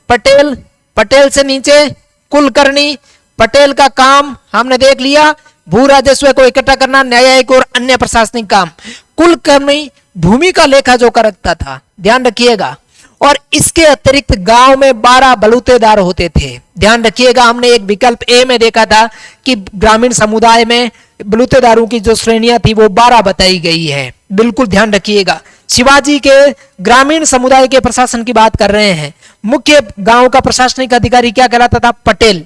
पटेल, पटेल से नीचे कुलकर्णी। पटेल का काम हमने देख लिया, भू राजस्व को इकट्ठा करना, न्यायिक और अन्य प्रशासनिक काम। कुलकर्णी भूमि का लेखा जोखा रखता था, ध्यान रखिएगा। और इसके अतिरिक्त गांव में 12 बलूतेदार होते थे। ध्यान रखिएगा, हमने एक विकल्प ए में देखा था कि ग्रामीण समुदाय में बलूतेदारों की जो श्रेणियां थी वो 12 बताई गई है। बिल्कुल ध्यान रखिएगा। शिवाजी के ग्रामीण समुदाय के प्रशासन की बात कर रहे हैं। मुख्य गांव का प्रशासनिक अधिकारी क्या कहलाता था? पटेल।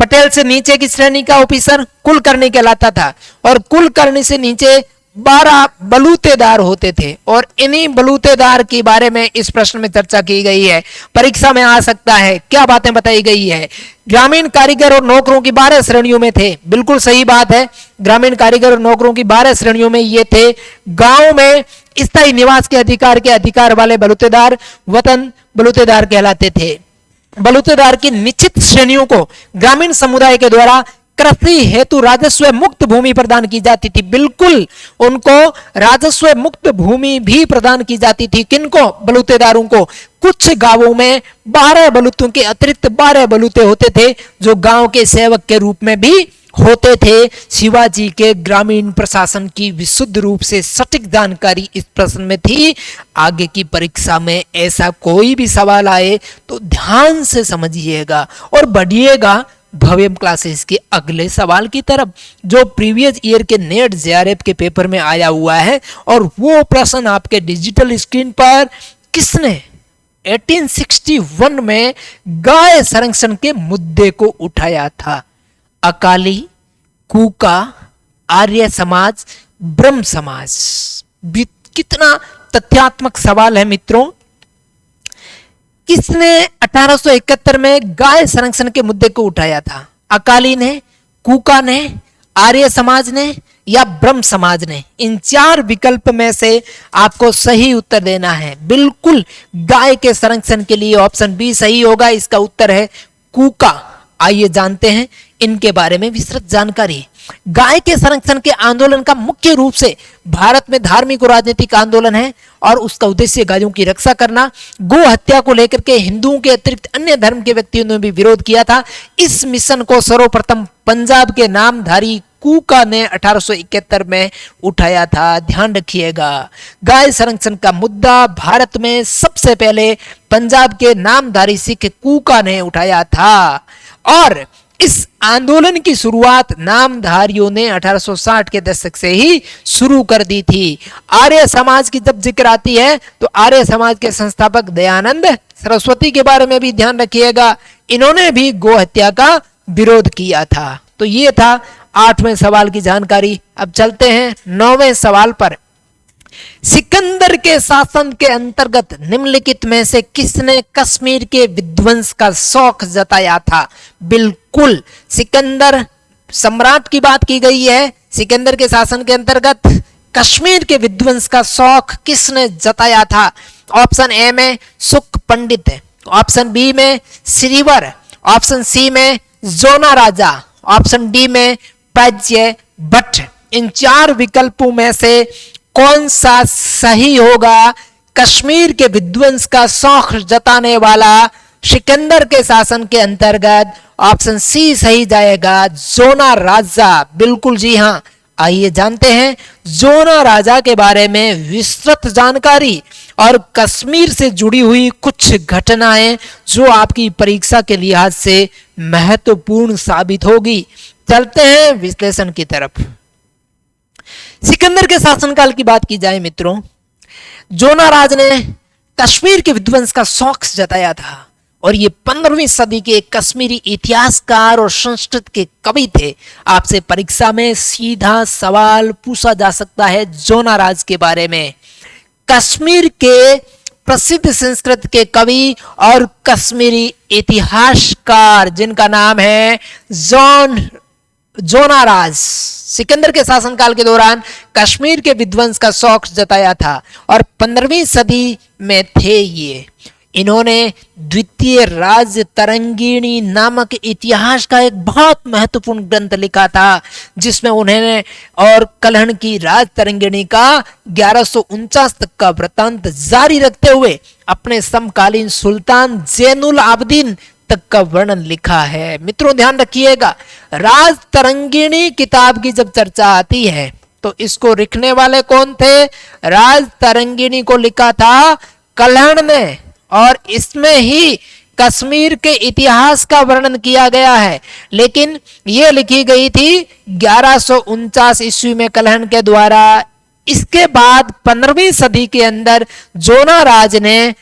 पटेल से नीचे की श्रेणी का ऑफिसर कुलकर्णी कहलाता था और कुलकर्णी से नीचे 12 बलूतेदार होते थे और इन्हीं बलूतेदार के बारे में इस प्रश्न में चर्चा की गई है, परीक्षा में आ सकता है। क्या बातें बताई गई है? ग्रामीण कारीगर और नौकरों की 12 श्रेणियों में थे। बिल्कुल सही बात है, ग्रामीण कारीगर और नौकरों की 12 श्रेणियों में ये थे। गांव में स्थायी निवास के अधिकार वाले बलूतेदार वतन बलूतेदार कहलाते थे। बलूतेदार की निश्चित श्रेणियों को ग्रामीण समुदाय के द्वारा कृषि हेतु राजस्व मुक्त भूमि प्रदान की जाती थी। बिल्कुल, उनको राजस्व मुक्त भूमि भी प्रदान की जाती थी। किनको? बलूतेदारों को। कुछ गांवों में 12 बलूतों के अतिरिक्त 12 बलूते होते थे जो गांव के सेवक के रूप में भी होते थे। शिवाजी के ग्रामीण प्रशासन की विशुद्ध रूप से सटीक जानकारी इस प्रश्न में थी। आगे की परीक्षा में ऐसा कोई भी सवाल आए तो ध्यान से समझिएगा और बढ़िएगा भव्यम क्लासेस के अगले सवाल की तरफ, जो प्रीवियस ईयर के नेट जेआरएफ के पेपर में आया हुआ है। और वो प्रश्न आपके डिजिटल स्क्रीन पर किसने 1861 में गाय संरक्षण के मुद्दे को उठाया था? अकाली, कूका, आर्य समाज, ब्रह्म समाज। कितना तथ्यात्मक सवाल है मित्रों। किसने 1871 में गाय संरक्षण के मुद्दे को उठाया था? अकाली ने, कूका ने, आर्य समाज ने या ब्रह्म समाज ने? इन 4 विकल्प में से आपको सही उत्तर देना है। बिल्कुल गाय के संरक्षण के लिए ऑप्शन बी सही होगा। इसका उत्तर है कूका। आइए जानते हैं इनके बारे में विस्तृत जानकारी। गाय के संरक्षण के आंदोलन का मुख्य रूप से भारत में धार्मिक और राजनीतिक आंदोलन है और उसका उद्देश्य गायों की रक्षा करना। गो हत्या को लेकर के हिंदुओं के अतिरिक्त अन्य धर्म के व्यक्तियों ने भी विरोध किया था। इस मिशन को सर्वप्रथम पंजाब के नामधारी कूका ने 1871 में उठाया था। ध्यान रखिएगा, गाय संरक्षण का मुद्दा भारत में सबसे पहले पंजाब के नामधारी सिख कूका ने उठाया था और इस आंदोलन की शुरुआत नामधारियों ने 1860 के दशक से ही शुरू कर दी थी। आर्य समाज की जब जिक्र आती है तो आर्य समाज के संस्थापक दयानंद सरस्वती के बारे में भी ध्यान रखिएगा। इन्होंने भी गो हत्या का विरोध किया था। तो ये था 8वें सवाल की जानकारी। अब चलते हैं 9वें सवाल पर। सिकंदर के शासन के अंतर्गत निम्नलिखित में से किसने कश्मीर के विध्वंस का शौक जताया था? बिल्कुल सिकंदर सम्राट की बात की गई है। सिकंदर के शासन के अंतर्गत कश्मीर के विध्वंस का शौक किसने जताया था? ऑप्शन ए में सुख पंडित, ऑप्शन बी में श्रीवर, ऑप्शन सी में जोना राजा, ऑप्शन डी में प्राज्य भट्ट। इन 4 विकल्पों में से कौन सा सही होगा? कश्मीर के विध्वंस का शौक जताने वाला सिकंदर के शासन के अंतर्गत ऑप्शन सी सही जाएगा, जोना राजा। बिल्कुल जी हाँ। आइए जानते हैं जोना राजा के बारे में विस्तृत जानकारी और कश्मीर से जुड़ी हुई कुछ घटनाएं जो आपकी परीक्षा के लिहाज से महत्वपूर्ण साबित होगी। चलते हैं विश्लेषण की तरफ। सिकंदर के शासनकाल की बात की जाए मित्रों, जोना राज ने कश्मीर के विध्वंस का शौक जताया था और ये 15वीं सदी के कश्मीरी इतिहासकार और संस्कृत के कवि थे। आपसे परीक्षा में सीधा सवाल पूछा जा सकता है जोना राज के बारे में। कश्मीर के प्रसिद्ध संस्कृत के कवि और कश्मीरी इतिहासकार जिनका नाम है जोना राज, सिकंदर के शासनकाल के दौरान कश्मीर के विध्वंस का शौक जताया था और 15वीं सदी में थे ये। इन्होंने द्वितीय राज तरंगिणी नामक इतिहास का एक बहुत महत्वपूर्ण ग्रंथ लिखा था जिसमें उन्होंने और कलहण की राज तरंगिणी का 1149 तक का वृत्तांत जारी रखते हुए अपने समकालीन सुल्तान जैनुल आबदीन तक का वर्णन लिखा है। मित्रों ध्यान रखिएगा, राज तरंगिणी किताब की जब चर्चा आती है तो इसको लिखने वाले कौन थे? राज तरंगिणी को लिखा था कलहण ने और इसमें ही कश्मीर के इतिहास का वर्णन किया गया है, लेकिन यह लिखी गई थी 1149 ईस्वी में कलहन के द्वारा। इसके बाद 15वीं सदी के अंदर जोना राज ने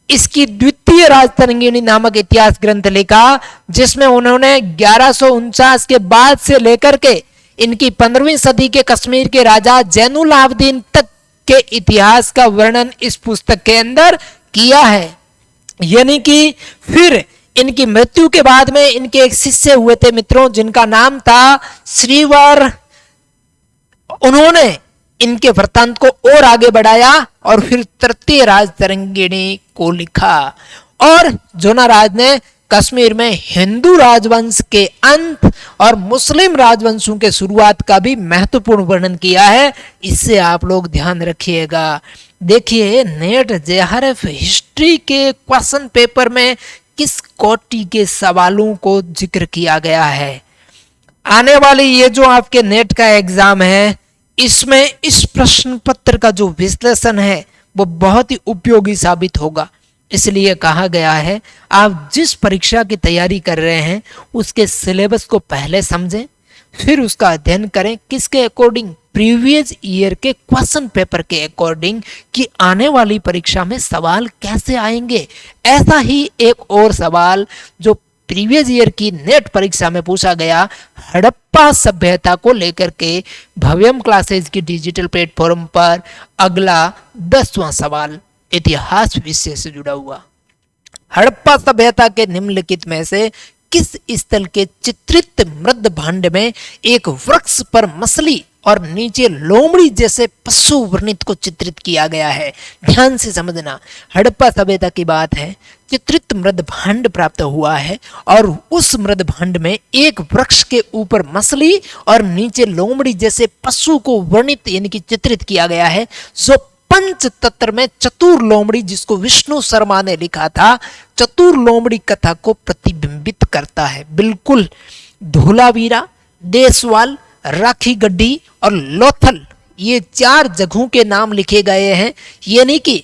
इसकी द्वितीय राजतरंगिणी नामक इतिहास ग्रंथ लिखा, जिसमें उन्होंने 1149 के बाद से लेकर के इनकी 15वीं सदी के कश्मीर के राजा जैनुल आबदीन तक के इतिहास का वर्णन इस पुस्तक के अंदर किया है। यानी कि फिर इनकी मृत्यु के बाद में इनके एक शिष्य हुए थे मित्रों, जिनका नाम था श्रीवर। उन्होंने इनके वृत्तांत को और आगे बढ़ाया और फिर तृतीय राजतरंगिणी को लिखा। और जोना राज ने कश्मीर में हिंदू राजवंश के अंत और मुस्लिम राजवंशों के शुरुआत का भी महत्वपूर्ण वर्णन किया है। इससे आप लोग ध्यान रखिएगा। देखिए, नेट जेआरएफ हिस्ट्री के क्वेश्चन पेपर में किस कोटि के सवालों को जिक्र किया गया है। आने वाली ये जो आपके नेट का एग्जाम है, इसमें इस प्रश्न पत्र का जो विश्लेषण है वो बहुत ही उपयोगी साबित होगा। इसलिए कहा गया है, आप जिस परीक्षा की तैयारी कर रहे हैं उसके सिलेबस को पहले समझें, फिर उसका अध्ययन करें किसके अकॉर्डिंग, प्रीवियस ईयर के क्वेश्चन पेपर के अकॉर्डिंग, कि आने वाली परीक्षा में सवाल कैसे आएंगे। ऐसा ही एक और सवाल जो प्रीवियस ईयर की नेट परीक्षा में पूछा गया, हड़प्पा सभ्यता को लेकर के भव्यम क्लासेज की डिजिटल प्लेटफॉर्म पर अगला 10वां सवाल इतिहास विषय से जुड़ा हुआ। हड़प्पा सभ्यता के निम्नलिखित में से किस स्थल के चित्रित मृद भांड में एक वृक्ष पर मछली और नीचे लोमड़ी जैसे पशु वर्णित को चित्रित किया गया है। ध्यान से समझना, हड़प्पा सभ्यता की बात है, चित्रित मृद भांड प्राप्त हुआ है और उस मृद भांड में एक वृक्ष के ऊपर मछली और नीचे लोमड़ी जैसे पशु को वर्णित यानी कि चित्रित किया गया है, जो पंचतंत्र में चतुर लोमड़ी, जिसको विष्णु शर्मा ने लिखा था, चतुर लोमड़ी कथा को प्रतिबिंबित करता है। बिल्कुल धोलावीरा, देशवाल, राखी गड्ढी और लोथल, ये 4 जगहों के नाम लिखे गए हैं। यानी कि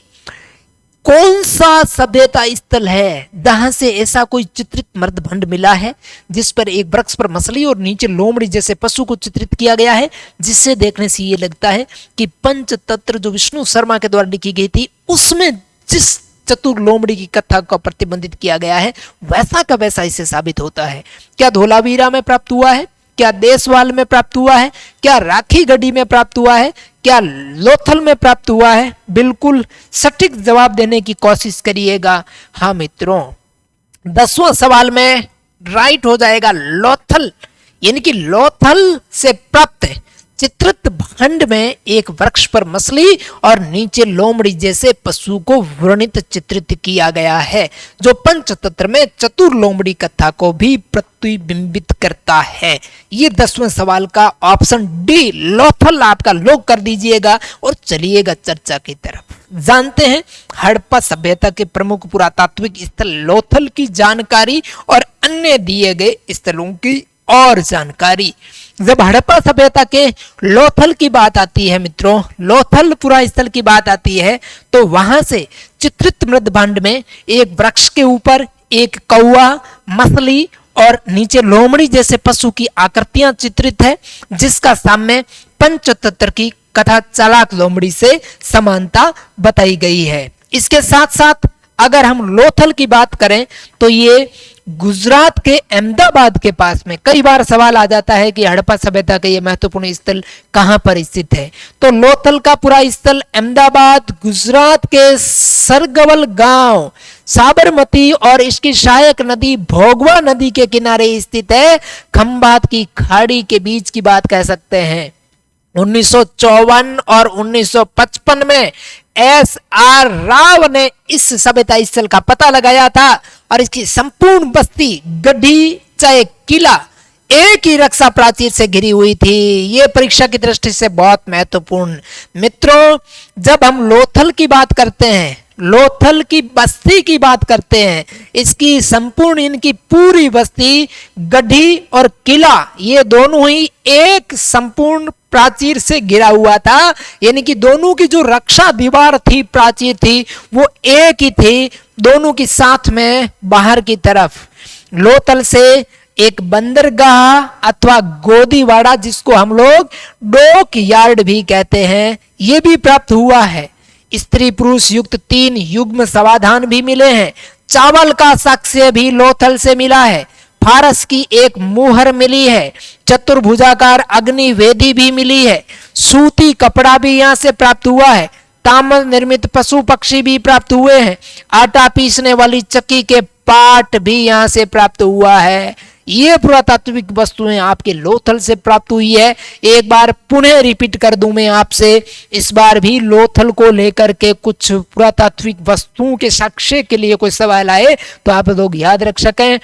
कौन सा सभ्यता स्थल है जहां से ऐसा कोई चित्रित मृदभंड मिला है जिस पर एक वृक्ष पर मछली और नीचे लोमड़ी जैसे पशु को चित्रित किया गया है, जिससे देखने से ये लगता है कि पंचतंत्र जो विष्णु शर्मा के द्वारा लिखी गई थी उसमें जिस चतुर लोमड़ी की कथा को प्रतिबंधित किया गया है वैसा का वैसा इससे साबित होता है। क्या धोलावीरा में प्राप्त हुआ है, क्या देशवाल में प्राप्त हुआ है, क्या राखी गढ़ी में प्राप्त हुआ है, क्या लोथल में प्राप्त हुआ है? बिल्कुल सटीक जवाब देने की कोशिश करिएगा। हाँ मित्रों, 10वां सवाल में राइट हो जाएगा लोथल, यानी कि लोथल से प्राप्त चित्रित भांड में एक वृक्ष पर मछली और नीचे लोमड़ी जैसे पशु को वर्णित चित्रित किया गया है, जो पंचतंत्र में चतुर लोमड़ी कथा को भी प्रतिबिंबित करता है। ये 10वें सवाल का ऑप्शन डी लोथल आपका लॉक कर दीजिएगा और चलिएगा चर्चा की तरफ। जानते हैं हड़प्पा सभ्यता के प्रमुख पुरातात्विक स्थल लोथल की जानकारी और अन्य दिए गए स्थलों की और जानकारी। जब हड़प्पा सभ्यता के लोथल की बात आती है मित्रों, लोथल पुरा स्थल की बात आती है, तो वहां से चित्रित मृदभांड में एक वृक्ष के ऊपर एक कौवा, मछली और नीचे लोमड़ी जैसे पशु की आकृतियां चित्रित है, जिसका सामने पंचतंत्र की कथा चालाक लोमड़ी से समानता बताई गई है। इसके साथ साथ अगर हम लोथल की बात करें तो ये गुजरात के अहमदाबाद के पास में, कई बार सवाल आ जाता है कि हड़प्पा सभ्यता का ये महत्वपूर्ण स्थल कहां पर स्थित है, तो लोथल का पूरा स्थल अहमदाबाद गुजरात के सरगवल गांव, साबरमती और इसकी सहायक नदी भोगवा नदी के किनारे स्थित है। खंभात की खाड़ी के बीच की बात कह सकते हैं। 1954 और 1955 में एस.आर. राव ने इस सभ्यता स्थल का पता लगाया था और इसकी संपूर्ण बस्ती, गढ़ी चाहे किला एक ही रक्षा प्राचीर से घिरी हुई थी। ये परीक्षा की दृष्टि से बहुत महत्वपूर्ण। मित्रों, जब हम लोथल की बात करते हैं, लोथल की बस्ती की बात करते हैं। इसकी संपूर्ण, इनकी पूरी बस्ती, गढ़ी और किला, ये दोनों ही एक संपूर्ण प्राचीर से घिरा हुआ था। यानी कि दोनों की जो रक्षा दीवार थी, प्राचीर थी, वो एक ही थी, दोनों की साथ में बाहर की तरफ। लोथल से एक बंदरगाह अथवा गोदीवाड़ा, जिसको हम लोग डॉक यार्ड भी कहते हैं, ये भी प्राप्त हुआ है। स्त्री पुरुष युक्त 3 युग्म समाधान भी मिले हैं। चावल का साक्ष्य भी लोथल से मिला है। फारस की एक मुहर मिली है। चतुर्भुजाकार अग्नि वेदी भी मिली है। सूती कपड़ा भी यहाँ से प्राप्त हुआ है। ताम्र निर्मित पशु पक्षी भी प्राप्त हुए हैं। आटा पीसने वाली चक्की के पाट भी यहाँ से प्राप्त हुआ है। ये पुरातात्विक वस्तुएं आपके लोथल से प्राप्त हुई है। एक बार पुनः रिपीट कर दूं मैं आपसे, इस बार भी लोथल को लेकर के कुछ पुरातात्विक वस्तुओं के साक्ष्य के लिए कोई सवाल आए तो आप लोग याद रख सकें।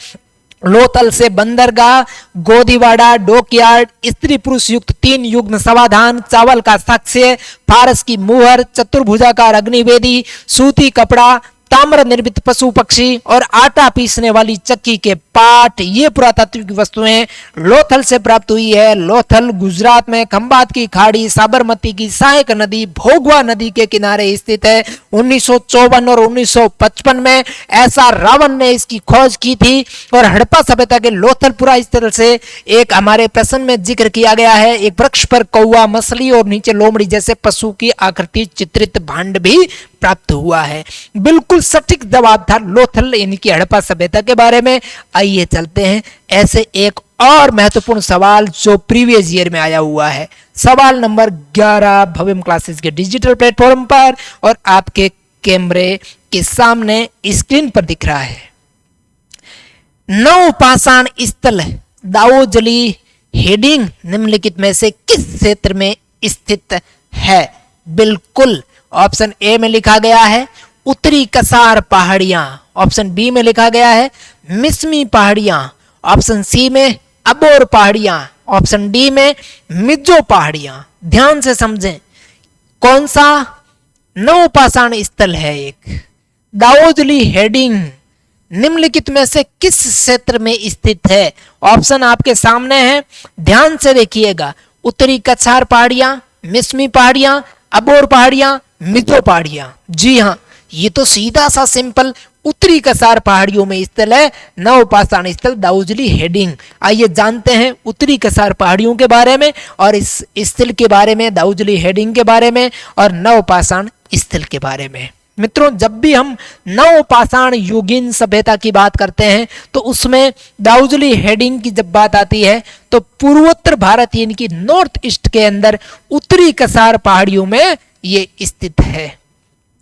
लोथल से बंदरगाह, गोदीवाड़ा, डॉकयार्ड, स्त्री पुरुष युक्त 3 युग्म समाधान, चावल का साक्ष्य, फारस की मुहर, चतुर्भुजाकार अग्निवेदी, सूती कपड़ा, ताम्र निर्मित पशु पक्षी और आटा पीसने वाली चक्की के पाट, ये पुरातात्विक वस्तुएं लोथल से प्राप्त हुई है। लोथल गुजरात में खंभात की खाड़ी, साबरमती की सहायक नदी, भोगवा नदी के किनारे स्थित है। 1954 और 1955 में ऐसा रावण ने इसकी खोज की थी और हड़प्पा सभ्यता के लोथलपुरा स्थल से एक हमारे प्रश्न में जिक्र किया गया है। एक वृक्ष पर कौवा, मछली और नीचे लोमड़ी जैसे पशु की आकृति चित्रित भांड भी प्राप्त हुआ है। बिल्कुल सटीक जवाब था लोथल यानी कि हड़प्पा सभ्यता के बारे में। आइए चलते हैं ऐसे एक और महत्वपूर्ण सवाल जो प्रीवियस ईयर में आया हुआ है। सवाल नंबर 11 भव्यम क्लासेस के डिजिटल प्लेटफॉर्म पर और आपके कैमरे के सामने स्क्रीन पर दिख रहा है। नवपाषाण स्थल दाऊजली हेडिंग निम्नलिखित में से किस क्षेत्र में स्थित है? बिल्कुल ऑप्शन ए में लिखा गया है उत्तरी कसार पहाड़ियां, ऑप्शन बी में लिखा गया है मिसमी पहाड़ियां, ऑप्शन सी में अबोर पहाड़ियां, ऑप्शन डी में मिजो पहाड़ियां। ध्यान से समझें कौन सा नवपाषाण स्थल है। एक दाऊजली हेडिंग निम्नलिखित में से किस क्षेत्र में स्थित है? ऑप्शन आपके सामने है, ध्यान से देखिएगा। उत्तरी कछार पहाड़ियां, मिसमी पहाड़ियां, अबोर पहाड़ियां, मिजो पहाड़ियां। जी हाँ, ये तो सीधा सा सिंपल उत्तरी कसार पहाड़ियों में स्थल है नवपाषाण स्थल दाऊजली हेडिंग। आइए जानते हैं उत्तरी कसार पहाड़ियों के बारे में और इस स्थल के बारे में, दाऊजली हेडिंग के बारे में और नवपाषाण स्थल के बारे में। मित्रों, जब भी हम नवपाषाण युगीन सभ्यता की बात करते हैं तो उसमें दाऊजली हेडिंग की जब बात आती है तो पूर्वोत्तर भारत यानी कि नॉर्थ ईस्ट के अंदर उत्तरी कसार पहाड़ियों में ये स्थित है।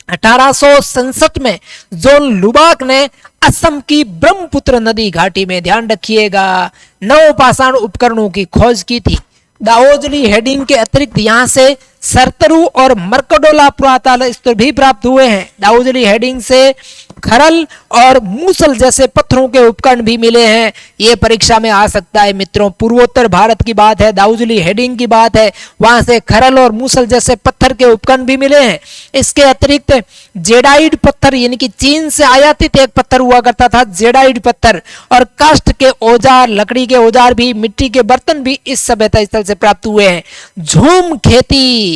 1867 में जोन लुबाक ने असम की ब्रह्मपुत्र नदी घाटी में, ध्यान रखिएगा, नवपाषाण उपकरणों की खोज की थी। दाऊजली हेडिंग के अतिरिक्त यहाँ से सरतरु और मरकडोला पुरातत्व स्थल भी प्राप्त हुए हैं। दाऊजली हेडिंग से खरल और मूसल जैसे पत्थरों के उपकरण भी मिले हैं। ये परीक्षा में आ सकता है मित्रों। पूर्वोत्तर भारत की बात है, दाऊजली हेडिंग की बात है, वहां से खरल और मूसल जैसे पत्थर के उपकरण भी मिले हैं। इसके अतिरिक्त जेडाइड पत्थर यानी कि चीन से आयातित एक पत्थर हुआ करता था, जेडाइड पत्थर, और काष्ठ के औजार, लकड़ी के औजार भी, मिट्टी के बर्तन भी इस सभ्यता स्थल से प्राप्त हुए हैं। झूम खेती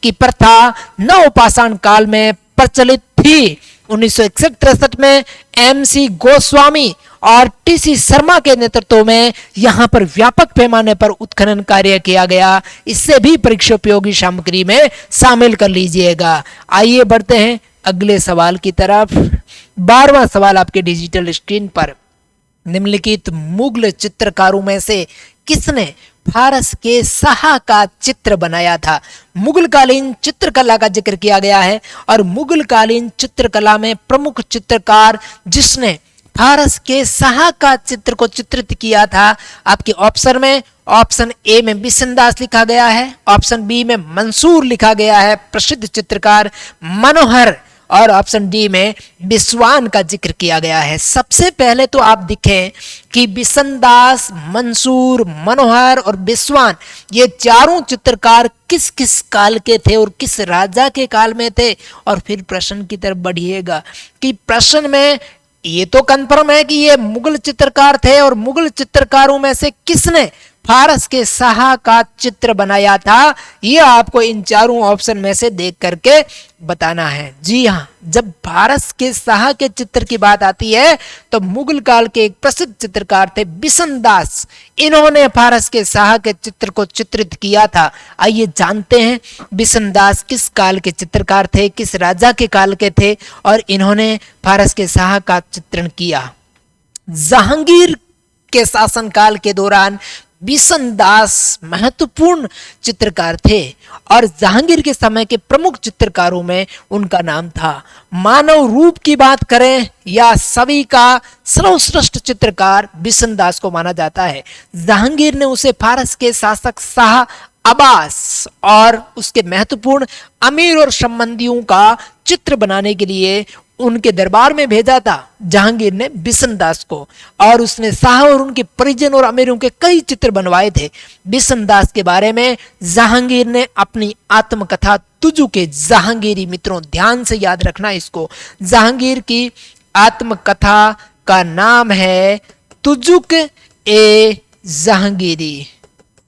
की प्रथा नवपाषाण काल में प्रचलित थी। 1961-63 में एमसी गोस्वामी और टीसी शर्मा के नेतृत्व में यहां पर व्यापक पैमाने पर उत्खनन कार्य किया गया। इससे भी परीक्षा उपयोगी सामग्री में शामिल कर लीजिएगा। आइए बढ़ते हैं अगले सवाल की तरफ। 12वां सवाल आपके डिजिटल स्क्रीन पर। निम्नलिखित मुगल चित्रकारों में से किसने फारस के शाह का चित्र बनाया था? मुगल कालीन चित्रकला का जिक्र किया गया है और मुगल कालीन चित्रकला में प्रमुख चित्रकार जिसने फारस के शाह का चित्र को चित्रित किया था, आपके ऑप्शन में ऑप्शन ए में बिशनदास लिखा गया है, ऑप्शन बी में मंसूर लिखा गया है, प्रसिद्ध चित्रकार मनोहर, और ऑप्शन डी में बिस्वान का जिक्र किया गया है। सबसे पहले तो आप दिखें कि बिशनदास, मंसूर, मनोहर और बिस्वान ये चारों चित्रकार किस किस काल के थे और किस राजा के काल में थे। और फिर प्रश्न की तरफ बढ़िएगा कि प्रश्न में ये तो कंफर्म है कि ये मुगल चित्रकार थे और मुगल चित्रकारों में से किसने फारस के शाह का चित्र बनाया था, ये आपको इन चारों ऑप्शन में से देख करके बताना है। जी हाँ, जब फारस के शाह के चित्र की बात आती है तो मुगल काल के एक प्रसिद्ध चित्रकार थे बिशनदास, इन्होंने फारस के शाह के चित्र को चित्रित किया था। आइए जानते हैं बिशनदास किस काल के चित्रकार थे, किस राजा के काल के थे और इन्होंने फारस के शाह का चित्रण किया। जहांगीर के शासनकाल के दौरान बिशनदास महत्वपूर्ण चित्रकार थे और जहांगीर के समय के प्रमुख चित्रकारों में उनका नाम था। मानव रूप की बात करें या सभी का सर्वश्रेष्ठ चित्रकार बिशनदास को माना जाता है। जहांगीर ने उसे फारस के शासक शाह अब्बास और उसके महत्वपूर्ण अमीर और संबंधियों का चित्र बनाने के लिए उनके दरबार में भेजा था जहांगीर ने बिशनदास को, और उसने शाह और उनके परिजन और अमीरों के कई चित्र बनवाए थे। बिशनदास के बारे में जहांगीर ने अपनी आत्मकथा तुजुक-ए जहांगीरी, मित्रों ध्यान से याद रखना इसको, जहांगीर की आत्मकथा का नाम है तुजुक-ए जहांगीरी,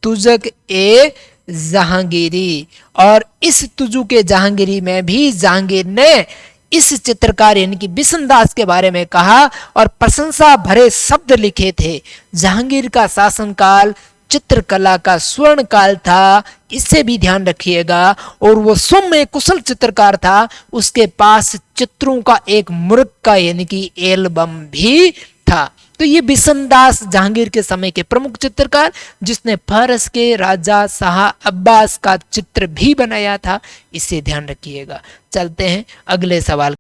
तुजुक-ए जहांगीरी। और इस तुजुक-ए जहांगीरी में भी जहांगीर ने इस चित्रकार यानी कि बिशनदास के बारे में कहा और प्रशंसा भरे शब्द लिखे थे। जहांगीर का शासनकाल चित्रकला का स्वर्ण काल था, इससे भी ध्यान रखिएगा। और वो स्वयं एक कुशल चित्रकार था, उसके पास चित्रों का एक मुर्गा यानी कि एल्बम भी था। तो ये बिशनदास जहांगीर के समय के प्रमुख चित्रकार जिसने फारस के राजा शाह अब्बास का चित्र भी बनाया था, इसे ध्यान रखिएगा। चलते हैं अगले सवाल।